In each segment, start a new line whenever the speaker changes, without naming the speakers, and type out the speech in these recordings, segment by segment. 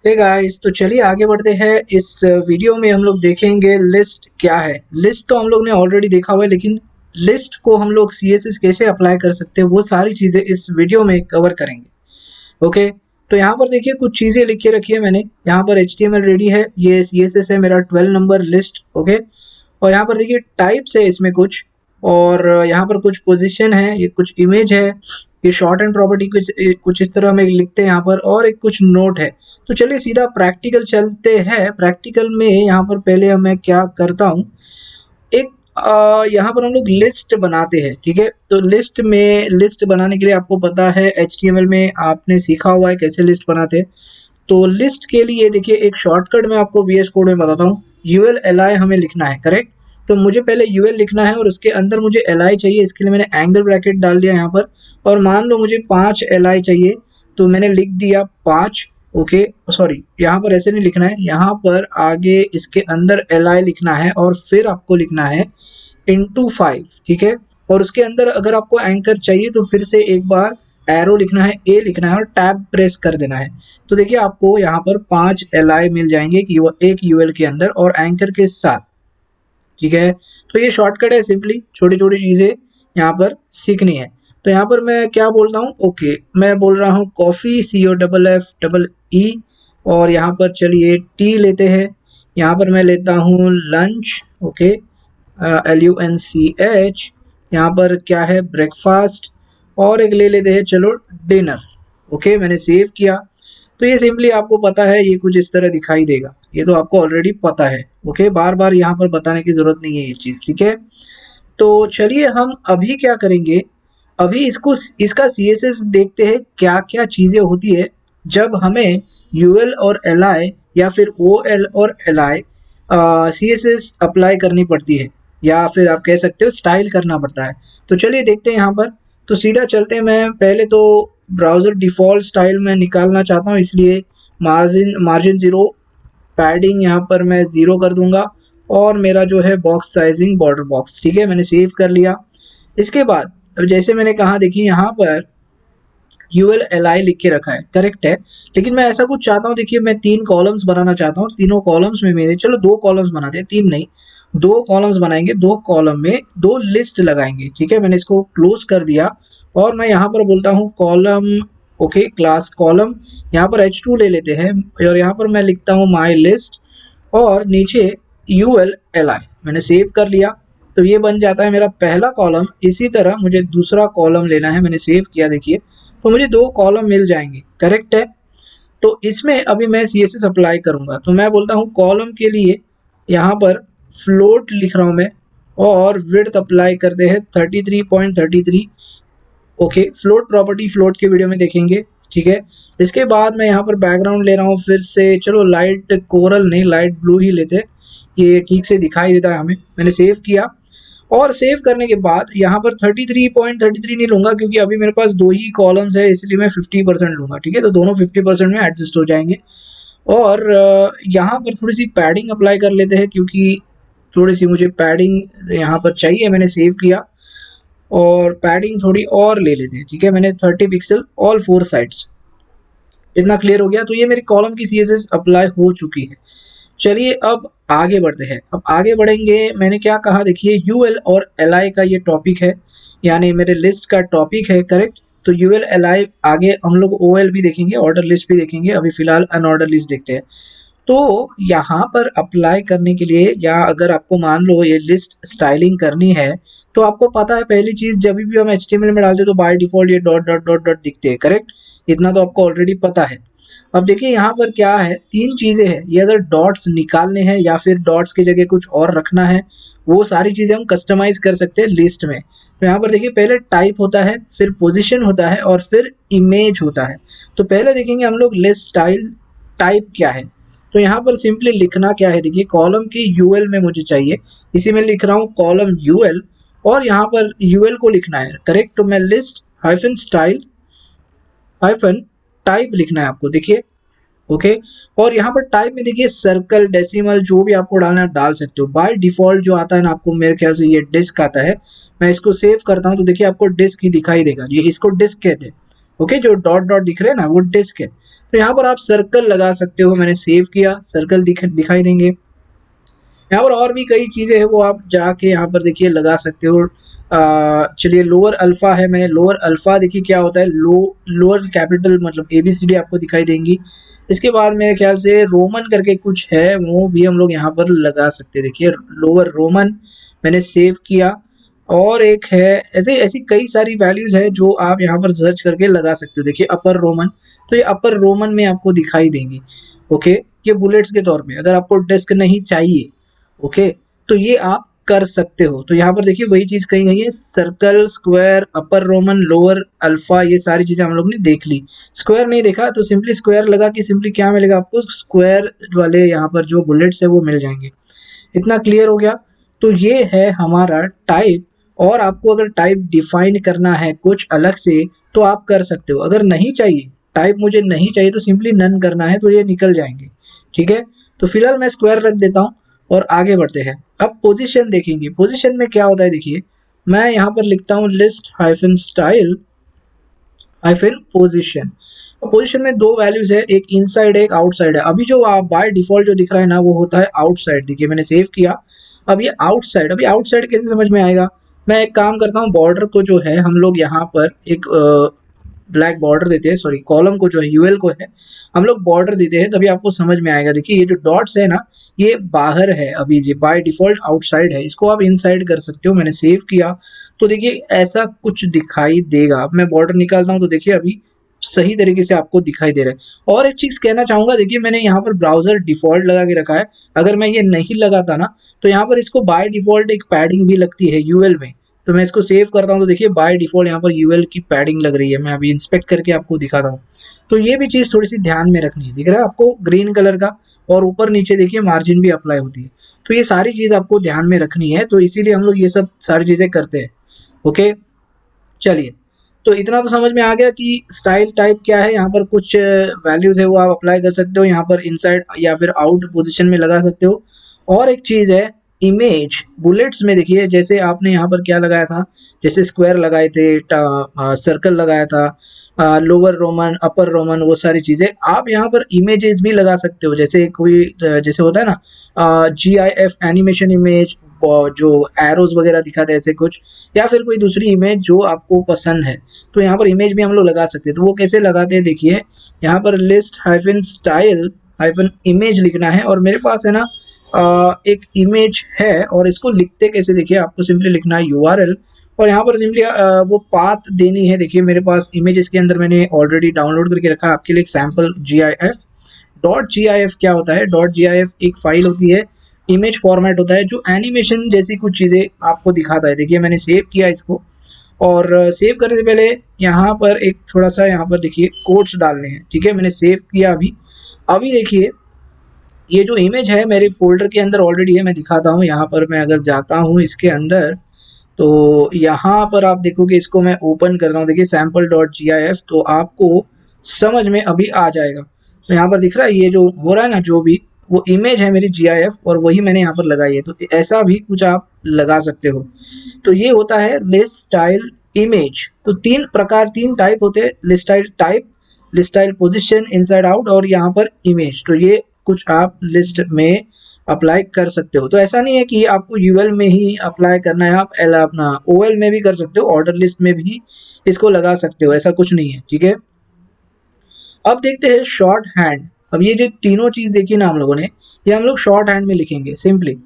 Hey guys, तो चलिए आगे बढ़ते हैं। इस वीडियो में हम लोग देखेंगे लिस्ट क्या है। लिस्ट तो हम लोग ने ऑलरेडी देखा हुआ है, लेकिन लिस्ट को हम लोग सीएसएस कैसे अप्लाई कर सकते हैं वो सारी चीज़ें इस वीडियो में कवर करेंगे। ओके, तो यहाँ पर देखिए कुछ चीज़ें लिख के रखी है मैंने। यहाँ पर HTML रेडी है, ये सीएसएस है मेरा 12 नंबर लिस्ट। ओके, और यहाँ पर देखिए टाइप्स है इसमें कुछ, और यहाँ पर कुछ पोजीशन है, ये कुछ इमेज है, ये शॉर्ट एंड प्रॉपर्टी कुछ कुछ इस तरह में लिखते हैं यहाँ पर, और एक कुछ नोट है। तो चलिए सीधा प्रैक्टिकल चलते हैं। प्रैक्टिकल में यहाँ पर पहले मैं क्या करता हूँ, एक यहाँ पर हम लोग लिस्ट बनाते हैं। ठीक है, तो लिस्ट बनाने के लिए आपको पता है HTML में आपने सीखा हुआ है कैसे लिस्ट बनाते हैं। तो लिस्ट के लिए देखिए एक शॉर्टकट मैं आपको VS कोड में बताता हूँ। यूएल li हमें लिखना है, करेक्ट। तो मुझे पहले यूएल लिखना है और उसके अंदर मुझे li चाहिए। इसके लिए मैंने एंगल ब्रैकेट डाल दिया यहाँ पर, और मान लो मुझे 5 li चाहिए, तो मैंने लिख दिया 5। ओके, सॉरी, यहाँ पर ऐसे नहीं लिखना है, यहाँ पर आगे इसके अंदर li लिखना है और फिर आपको लिखना है इंटू 5। ठीक है, और उसके अंदर अगर आपको एंकर चाहिए तो फिर से एक बार एरो लिखना है, ए लिखना है और टैब प्रेस कर देना है। तो देखिए आपको यहाँ पर 5 li मिल जाएंगे एक यूएल के अंदर और एंकर के साथ। ठीक है, तो ये शॉर्टकट है, सिंपली छोटी छोटी चीज़ें यहाँ पर सीखनी है। तो यहाँ पर मैं क्या बोल रहा हूँ, ओके, मैं बोल रहा हूँ कॉफ़ी, COFFEE, और यहाँ पर चलिए टी लेते हैं। यहाँ पर मैं लेता हूँ लंच। Okay, LUNCH। यहाँ पर क्या है, ब्रेकफास्ट, और एक ले लेते हैं चलो डिनर। ओके, मैंने सेव किया। तो ये सिंपली आपको पता है ये कुछ इस तरह दिखाई देगा, ये तो आपको ऑलरेडी पता है। ओके, बार बार यहाँ पर बताने की ज़रूरत नहीं है ये चीज़। ठीक है, तो चलिए हम अभी क्या करेंगे, अभी इसका CSS देखते हैं क्या क्या चीज़ें होती है जब हमें UL और LI या फिर OL और LI CSS अप्लाई करनी पड़ती है, या फिर आप कह सकते हो स्टाइल करना पड़ता है। तो चलिए देखते हैं यहाँ पर। तो सीधा चलते हैं, मैं पहले तो ब्राउज़र डिफ़ॉल्ट स्टाइल में निकालना चाहता हूँ, इसलिए मार्जिन 0, पैडिंग यहाँ पर मैं 0 कर दूंगा, और मेरा जो है बॉक्स साइजिंग बॉर्डर बॉक्स। ठीक है, मैंने सेव कर लिया। इसके बाद अब जैसे मैंने कहा, देखिए यहाँ पर यूएल li लिख के रखा है, करेक्ट है। लेकिन मैं ऐसा कुछ चाहता हूँ, देखिए मैं 3 कॉलम्स बनाना चाहता हूँ, और तीनों कॉलम्स में मेरे, चलो 2 कॉलम्स बनाते हैं, 3 नहीं, 2 कॉलम्स बनाएंगे। 2 कॉलम में 2 लिस्ट लगाएंगे। ठीक है, मैंने इसको क्लोज कर दिया, और मैं यहाँ पर बोलता हूँ कॉलम। ओके, क्लास कॉलम, यहाँ पर H2 ले लेते हैं, और यहाँ पर मैं लिखता हूँ माई लिस्ट, और नीचे यूएल li मैंने सेव कर लिया। तो ये बन जाता है मेरा पहला कॉलम। इसी तरह मुझे दूसरा कॉलम लेना है, मैंने सेव किया, देखिए, तो मुझे 2 कॉलम मिल जाएंगे, करेक्ट है। तो इसमें अभी मैं CSS अप्लाई करूंगा, तो मैं बोलता हूँ कॉलम के लिए यहाँ पर फ्लोट लिख रहा हूँ मैं, और विड्थ अप्लाई करते हैं 33.33। ओके, फ्लोट प्रॉपर्टी फ्लोट के वीडियो में देखेंगे। ठीक है, इसके बाद मैं यहाँ पर बैकग्राउंड ले रहा हूँ, फिर से चलो लाइट कोरल नहीं, लाइट ब्लू ही लेते हैं, ये ठीक से दिखाई देता है हमें। मैंने सेव किया, और सेव करने के बाद यहाँ पर 33.33 नहीं लूंगा, क्योंकि अभी मेरे पास 2 ही कॉलम्स है, इसलिए मैं 50% लूंगा। ठीक है, तो दोनों 50% में एडजस्ट हो जाएंगे। और यहाँ पर थोड़ी सी पैडिंग अप्लाई कर लेते हैं, क्योंकि थोड़ी सी मुझे पैडिंग यहाँ पर चाहिए। मैंने सेव किया, और पैडिंग थोड़ी और ले लेते हैं। ठीक है, मैंने 30 पिक्सल ऑल 4 साइड्स, इतना क्लियर हो गया। तो ये मेरी कॉलम की CSS अप्लाई हो चुकी है। चलिए अब आगे बढ़ते हैं। अब आगे बढ़ेंगे, मैंने क्या कहा, देखिए यूएल और li का ये टॉपिक है, यानी मेरे लिस्ट का टॉपिक है, करेक्ट। तो यूएल li, आगे हम लोग OL भी देखेंगे, ऑर्डर लिस्ट भी देखेंगे, अभी फिलहाल अनऑर्डर लिस्ट देखते हैं। तो यहाँ पर अप्लाई करने के लिए, या अगर आपको मान लो ये लिस्ट स्टाइलिंग करनी है, तो आपको पता है पहली चीज, जब भी हम HTML में डालते हैं तो बाय डिफॉल्ट ये डॉट डॉट डॉट डॉट दिखते हैं, करेक्ट। इतना तो आपको ऑलरेडी पता है। अब देखिए यहाँ पर क्या है, 3 चीजें हैं, ये अगर डॉट्स निकालने हैं या फिर डॉट्स की जगह कुछ और रखना है, वो सारी चीजें हम कस्टमाइज कर सकते हैं लिस्ट में। तो यहाँ पर देखिए पहले टाइप होता है, फिर पोजीशन होता है, और फिर इमेज होता है। तो पहले देखेंगे हम लोग लिस्ट स्टाइल टाइप क्या है। तो यहाँ पर सिंपली लिखना क्या है, देखिए कॉलम की यूएल में मुझे चाहिए, इसी में लिख रहा हूँ कॉलम यूएल, और यहाँ पर यूएल को लिखना है, करेक्ट। तो मैं list hyphen style hyphen type लिखना है आपको, देखिए। ओके, और यहाँ पर टाइप में देखिए सर्कल, डेसिमल, जो भी आपको डालना है आप डाल सकते हो। बाय डिफॉल्ट जो आता है ना, आपको मेरे ख्याल से ये डिस्क आता है। मैं इसको सेव करता हूँ, तो देखिए आपको डिस्क ही दिखाई देगा, ये इसको डिस्क कहते हैं। ओके, जो डॉट डॉट दिख रहे हैं ना वो डिस्क है। तो यहाँ पर आप सर्कल लगा सकते हो, मैंने सेव किया, सर्कल दिखाई देंगे। यहाँ पर और भी कई चीजें हैं वो आप जाके यहाँ पर देखिए लगा सकते हो। चलिए लोअर अल्फा है, मैंने लोअर अल्फा देखिए क्या होता है, लोअर कैपिटल मतलब ABCD आपको दिखाई देंगी। इसके बाद मेरे ख्याल से रोमन करके कुछ है, वो भी हम लोग यहाँ पर लगा सकते हैं। देखिए लोअर रोमन मैंने सेव किया। और एक है ऐसे ऐसी कई सारी वैल्यूज है जो आप यहाँ पर सर्च करके लगा सकते हो। देखिए अपर रोमन, तो ये अपर रोमन में आपको दिखाई देंगी। ओके, ये बुलेट्स के तौर पे अगर आपको डिस्क नहीं चाहिए, ओके, तो ये आप कर सकते हो। तो यहाँ पर देखिए वही चीज कही गई है, सर्कल, स्क्वायर, अपर रोमन, लोअर अल्फा, ये सारी चीजें हम लोग ने देख ली। स्क्वायर नहीं देखा तो सिंपली स्क्वायर लगा कि सिंपली क्या मिलेगा आपको, स्क्वायर वाले यहाँ पर जो बुलेट्स है वो मिल जाएंगे। इतना क्लियर हो गया। तो ये है हमारा टाइप। और आपको अगर टाइप डिफाइन करना है कुछ अलग से तो आप कर सकते हो। अगर नहीं चाहिए टाइप, मुझे नहीं चाहिए, तो सिंपली नन करना है, तो ये निकल जाएंगे। ठीक है, तो फिलहाल मैं स्क्वायर रख देता हूँ और आगे बढ़ते हैं। अब पोजीशन देखेंगे, पोजीशन में क्या होता है देखिए, मैं यहाँ पर लिखता हूँ list hyphen style hyphen position. Position में दो वैल्यूज है, एक इनसाइड है एक आउटसाइड है। अभी जो बाय डिफॉल्ट जो दिख रहा है ना वो होता है आउटसाइड। देखिए मैंने सेव किया, अब ये आउटसाइड, अभी आउटसाइड कैसे समझ में आएगा, मैं एक काम करता हूँ, बॉर्डर को जो है हम लोग यहाँ पर एक ब्लैक बॉर्डर देते हैं, सॉरी कॉलम को जो है यूएल को है हम लोग बॉर्डर देते हैं, तभी आपको समझ में आएगा। देखिए ये जो डॉट्स है ना ये बाहर है, अभी ये बाय डिफॉल्ट आउटसाइड है, इसको आप इनसाइड कर सकते हो। मैंने सेव किया तो देखिए ऐसा कुछ दिखाई देगा। अब मैं बॉर्डर निकालता हूँ तो देखिए अभी सही तरीके से आपको दिखाई दे रहा है। और एक चीज कहना चाहूंगा, देखिए मैंने यहाँ पर ब्राउजर डिफॉल्ट लगा के रखा है, अगर मैं ये नहीं लगाता ना तो यहाँ पर इसको बाय डिफॉल्ट एक पैडिंग भी लगती है यूएल में। तो मैं इसको सेव करता हूँ तो देखिए बाय डिफॉल्ट यहाँ पर यूएल की पैडिंग लग रही है। मैं अभी इंस्पेक्ट करके आपको दिखाता हूँ। तो ये भी चीज थोड़ी सी ध्यान में रखनी है। दिख रहा है आपको ग्रीन कलर का, और ऊपर नीचे देखिए मार्जिन भी अप्लाई होती है। तो ये सारी चीज आपको ध्यान में रखनी है, तो इसीलिए हम लोग ये सब सारी चीजें करते हैं। ओके, चलिए, तो इतना तो समझ में आ गया कि स्टाइल टाइप क्या है। यहाँ पर कुछ वैल्यूज है वो आप अप्लाई कर सकते हो, यहाँ पर इनसाइड या फिर आउट पोजीशन में लगा सकते हो। और एक चीज है इमेज बुलेट्स में, देखिए जैसे आपने यहाँ पर क्या लगाया था, जैसे स्क्वायर लगाए थे, सर्कल लगाया था, लोअर रोमन अपर रोमन, वो सारी चीजें आप यहाँ पर इमेजेस भी लगा सकते हो। जैसे कोई जैसे होता है ना GIF एनिमेशन इमेज, जो एरोज वगैरह दिखाते हैं ऐसे कुछ, या फिर कोई दूसरी इमेज जो आपको पसंद है, तो यहाँ पर इमेज भी हम लोग लगा सकते हैं। तो वो कैसे लगाते हैं देखिए, यहाँ पर list hyphen style hyphen image लिखना है, और मेरे पास है ना एक इमेज है, और इसको लिखते कैसे देखिए, आपको सिंपली लिखना है URL, और यहाँ पर सिंपली वो पाथ देनी है। देखिए मेरे पास इमेज के अंदर मैंने ऑलरेडी डाउनलोड करके रखा है आपके लिए एक सैम्पल GIF। .gif क्या होता है, .gif एक फाइल होती है, इमेज फॉर्मेट होता है जो एनिमेशन जैसी कुछ चीजें आपको दिखाता है। देखिए मैंने सेव किया इसको, और सेव करने से पहले यहाँ पर एक थोड़ा सा यहाँ पर देखिए कोड्स डालने हैं। ठीक है, मैंने सेव किया। अभी अभी देखिए ये जो इमेज है मेरे फोल्डर के अंदर ऑलरेडी है, मैं दिखाता हूँ। यहाँ पर मैं अगर जाता हूँ इसके अंदर, तो यहाँ पर आप देखोगे, इसको मैं ओपन कर रहा हूँ, देखिए sample.gif, तो आपको समझ में अभी आ जाएगा। तो यहाँ पर दिख रहा है ये जो हो रहा है ना, जो भी वो इमेज है मेरी GIF, और वही मैंने यहाँ पर लगाई है। तो ऐसा भी कुछ आप लगा सकते हो। तो ये होता है लिस्ट स्टाइल इमेज। तो तीन प्रकार, तीन टाइप होते हैं, list style type, list style position, inside out, और यहाँ पर इमेज। तो ये कुछ आप लिस्ट में अप्लाई कर सकते हो। तो ऐसा नहीं है कि आपको यूएल में ही अप्लाई करना है, आप अपना OL में भी कर सकते हो, ऑर्डर लिस्ट में भी इसको लगा सकते हो, ऐसा कुछ नहीं है। ठीक है, अब देखते हैं शॉर्ट हैंड। अब ये जो तीनों चीज देखी ना हम लोगों ने, ये हम लोग शॉर्ट हैंड में लिखेंगे सिंपली।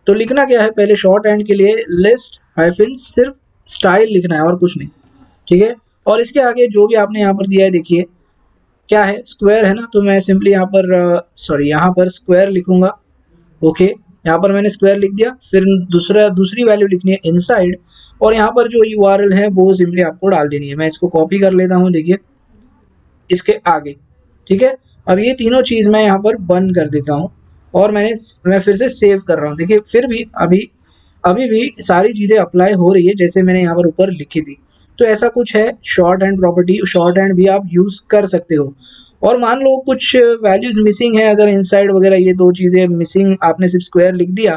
तो लिखना क्या है, पहले शॉर्ट हैंड के लिए लिस्ट हाइफिन सिर्फ स्टाइल लिखना है और कुछ नहीं। ठीक है, और इसके आगे जो भी आपने यहाँ पर दिया है, देखिए क्या है, स्क्वायर है ना, तो मैं सिंपली यहाँ पर सॉरी यहाँ पर स्क्वायर लिखूंगा। ओके, यहाँ पर मैंने स्क्वायर लिख दिया। फिर दूसरी वैल्यू लिखनी है इनसाइड, और यहाँ पर जो URL है वो सिंपली आपको डाल देनी है। मैं इसको कॉपी कर लेता हूँ, देखिए इसके आगे। ठीक है, अब ये तीनों चीज मैं यहाँ पर बंद कर देता हूँ, और मैं फिर से सेव कर रहा हूँ। देखिए फिर भी अभी भी सारी चीजें अप्लाई हो रही है जैसे मैंने यहाँ पर ऊपर लिखी थी। तो ऐसा कुछ है short hand property, short hand भी आप यूज कर सकते हो। और मान लो कुछ वैल्यूज मिसिंग है, अगर इनसाइड वगैरह ये दो चीजें मिसिंग, आपने सिर्फ स्क्वायर लिख दिया,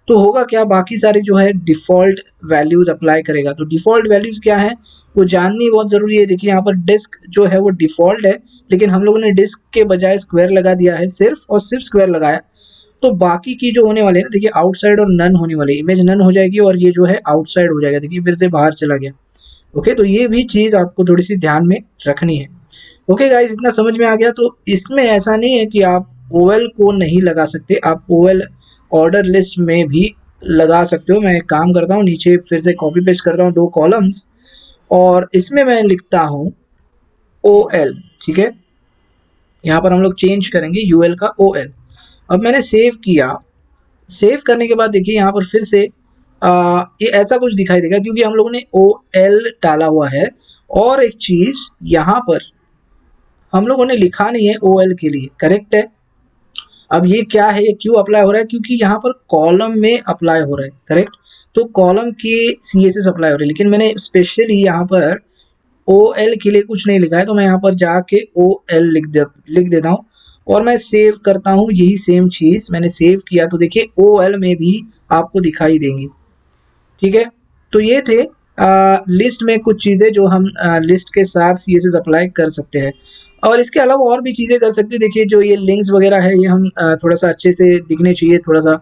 तो होगा क्या, बाकी सारी जो है डिफॉल्ट वैल्यूज अप्लाई करेगा। तो डिफॉल्ट वैल्यूज क्या है, वो जाननी बहुत ज़रूरी है। देखिए यहाँ पर डिस्क जो है वो डिफ़ॉल्ट है, लेकिन हम लोगों ने डिस्क के बजाय स्क्वायर लगा दिया है, सिर्फ और सिर्फ स्क्वायर लगाया। तो बाकी की जो होने वाले हैं ना, देखिए आउटसाइड और नन होने वाली, इमेज नन हो जाएगी और ये जो है आउटसाइड हो जाएगा। देखिए फिर से बाहर चला गया। ओके, तो ये भी चीज़ आपको थोड़ी सी ध्यान में रखनी है। ओके गाइस, इतना समझ में आ गया। तो इसमें ऐसा नहीं है कि आप ओएल को नहीं लगा सकते, आप ओएल ऑर्डर लिस्ट में भी लगा सकते हो। मैं एक काम करता हूँ, नीचे फिर से कॉपी पेस्ट करता हूँ 2 कॉलम्स और इसमें मैं लिखता हूँ ओएल। ठीक है, यहाँ पर हम लोग चेंज करेंगे यूएल का ओएल। अब मैंने सेव किया। सेव करने के बाद देखिए यहाँ पर फिर से ये ऐसा कुछ दिखाई देगा क्योंकि हम लोगों ने ओएल डाला हुआ है। और एक चीज़ यहाँ पर हम लोगों ने लिखा नहीं है ओएल के लिए, करेक्ट है। अब ये क्या है, ये क्यों अप्लाई हो रहा है, क्योंकि यहाँ पर कॉलम में अप्लाई हो रहा है, करेक्ट। तो कॉलम के सीएसएस अप्लाई हो रहा है, लेकिन मैंने स्पेशली यहाँ पर ओएल के लिए कुछ नहीं लिखा है, तो मैं यहाँ पर जाके ओएल लिख देता हूँ और मैं सेव करता हूँ। यही सेम चीज़ मैंने सेव किया, तो देखिए ओएल में भी आपको दिखाई देंगी। ठीक है, तो ये थे लिस्ट में कुछ चीज़ें जो हम लिस्ट के साथ सीएसएस अप्लाई कर सकते हैं। और इसके अलावा और भी चीज़ें कर सकते हैं। देखिए जो ये लिंक्स वगैरह है, ये हम थोड़ा सा अच्छे से दिखने चाहिए, थोड़ा सा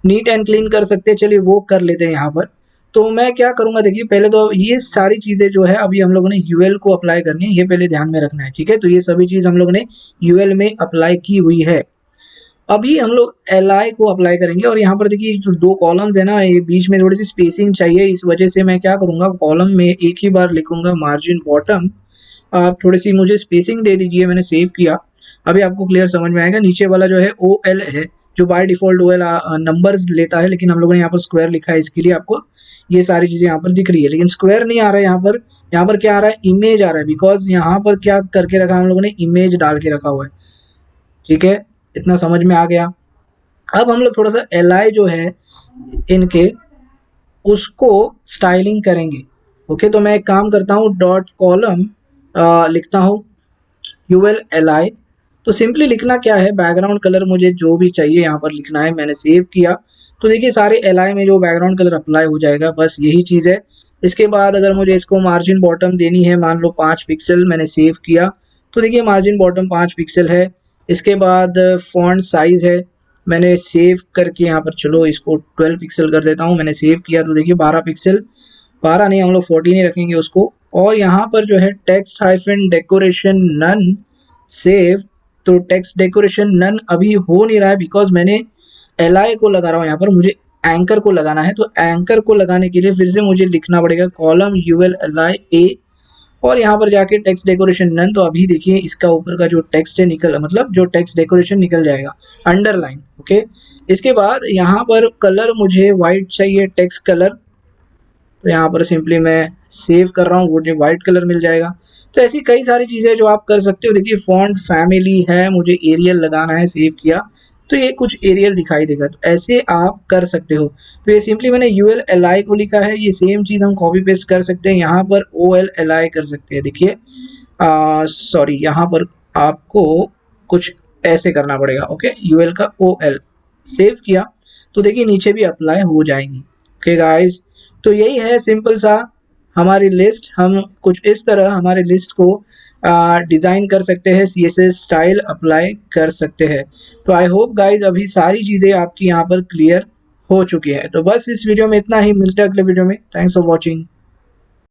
नीट एंड क्लीन कर सकते हैं। चलिए वो कर लेते हैं यहाँ पर। तो मैं क्या करूँगा, देखिए पहले तो ये सारी चीज़ें जो है अभी हम लोगों ने यूएल को अप्लाई करनी है, ये पहले ध्यान में रखना है। ठीक है, तो ये सभी चीज़ हम लोगों ने यूएल में अप्लाई की हुई है। अभी हम लोग एल को अप्लाई करेंगे और यहाँ पर देखिए जो 2 कॉलम्स है ना, ये बीच में थोड़ी सी स्पेसिंग चाहिए। इस वजह से मैं क्या करूँगा, कॉलम में एक ही बार लिखूंगा मार्जिन बॉटम। आप थोड़ी सी मुझे स्पेसिंग दे दीजिए। मैंने सेव किया, अभी आपको क्लियर समझ में आएगा। नीचे वाला जो है ओ एल है, जो by default O L numbers लेता है, लेकिन हम लोगों ने यहाँ पर स्क्वायर लिखा है। इसके लिए आपको ये सारी चीज़ें यहाँ पर दिख रही है, लेकिन स्क्वायर नहीं आ रहा है यहाँ पर। यहाँ पर क्या आ रहा है, इमेज आ रहा है, बिकॉज यहाँ पर क्या करके रखा हम लोगों ने, इमेज डाल के रखा हुआ है। ठीक है, इतना समझ में आ गया। अब हम लोग थोड़ा सा एल जो है इनके, उसको स्टाइलिंग करेंगे। ओके, तो मैं एक काम करता हूँ, डॉट कॉलम लिखता हूँ यूएल एल आई। तो सिंपली लिखना क्या है, बैकग्राउंड कलर मुझे जो भी चाहिए यहाँ पर लिखना है। मैंने सेव किया, तो देखिए सारे एल आई में जो बैकग्राउंड कलर अप्लाई हो जाएगा, बस यही चीज़ है। इसके बाद अगर मुझे इसको मार्जिन बॉटम देनी है, मान लो 5 पिक्सल, मैंने सेव किया, तो देखिए मार्जिन बॉटम 5 पिक्सल है। इसके बाद फॉन्ट साइज़ है, मैंने सेव करके यहाँ पर चलो इसको 12 पिक्सल कर देता हूँ। मैंने सेव किया, तो देखिए 12 पिक्सल, 12 नहीं हम लोग 14 ही रखेंगे उसको। और यहाँ पर जो है text hyphen decoration none save, तो टेक्स्ट डेकोरेशन नन अभी हो नहीं रहा है बिकॉज मैंने एल आई को लगा रहा हूँ यहाँ पर, मुझे एंकर को लगाना है। तो एंकर को लगाने के लिए फिर से मुझे लिखना पड़ेगा कॉलम यूएल एल आई ए और यहाँ पर जाके टेक्स्ट डेकोरेशन नन। तो अभी देखिए इसका ऊपर का जो टेक्स्ट है निकल, मतलब जो टेक्स्ट डेकोरेशन निकल जाएगा, अंडरलाइन। ओके, इसके बाद यहाँ पर कलर मुझे वाइट चाहिए, टेक्स्ट कलर। तो यहाँ पर सिंपली मैं सेव कर रहा हूँ, मुझे वाइट कलर मिल जाएगा। तो ऐसी कई सारी चीज़ें जो आप कर सकते हो। देखिए फॉन्ट फैमिली है, मुझे एरियल लगाना है, सेव किया, तो ये कुछ एरियल दिखाई देगा। तो ऐसे आप कर सकते हो। तो ये सिंपली मैंने यूएल एल आई को लिखा है, ये सेम चीज़ हम कॉपी पेस्ट कर सकते हैं, यहाँ पर ओ एल एल आई कर सकते हैं। देखिए सॉरी, यहाँ पर आपको कुछ ऐसे करना पड़ेगा। ओके, यूएल का ओ एल, सेव किया, तो देखिए नीचे भी अप्लाई हो जाएंगी। ओके गाइस, तो यही है सिंपल सा हमारी लिस्ट। हम कुछ इस तरह हमारे लिस्ट को डिज़ाइन कर सकते हैं, सीएसएस स्टाइल अप्लाई कर सकते हैं। तो आई होप गाइस अभी सारी चीज़ें आपकी यहाँ पर क्लियर हो चुकी है। तो बस इस वीडियो में इतना ही, मिलते हैं अगले वीडियो में। Thanks for watching.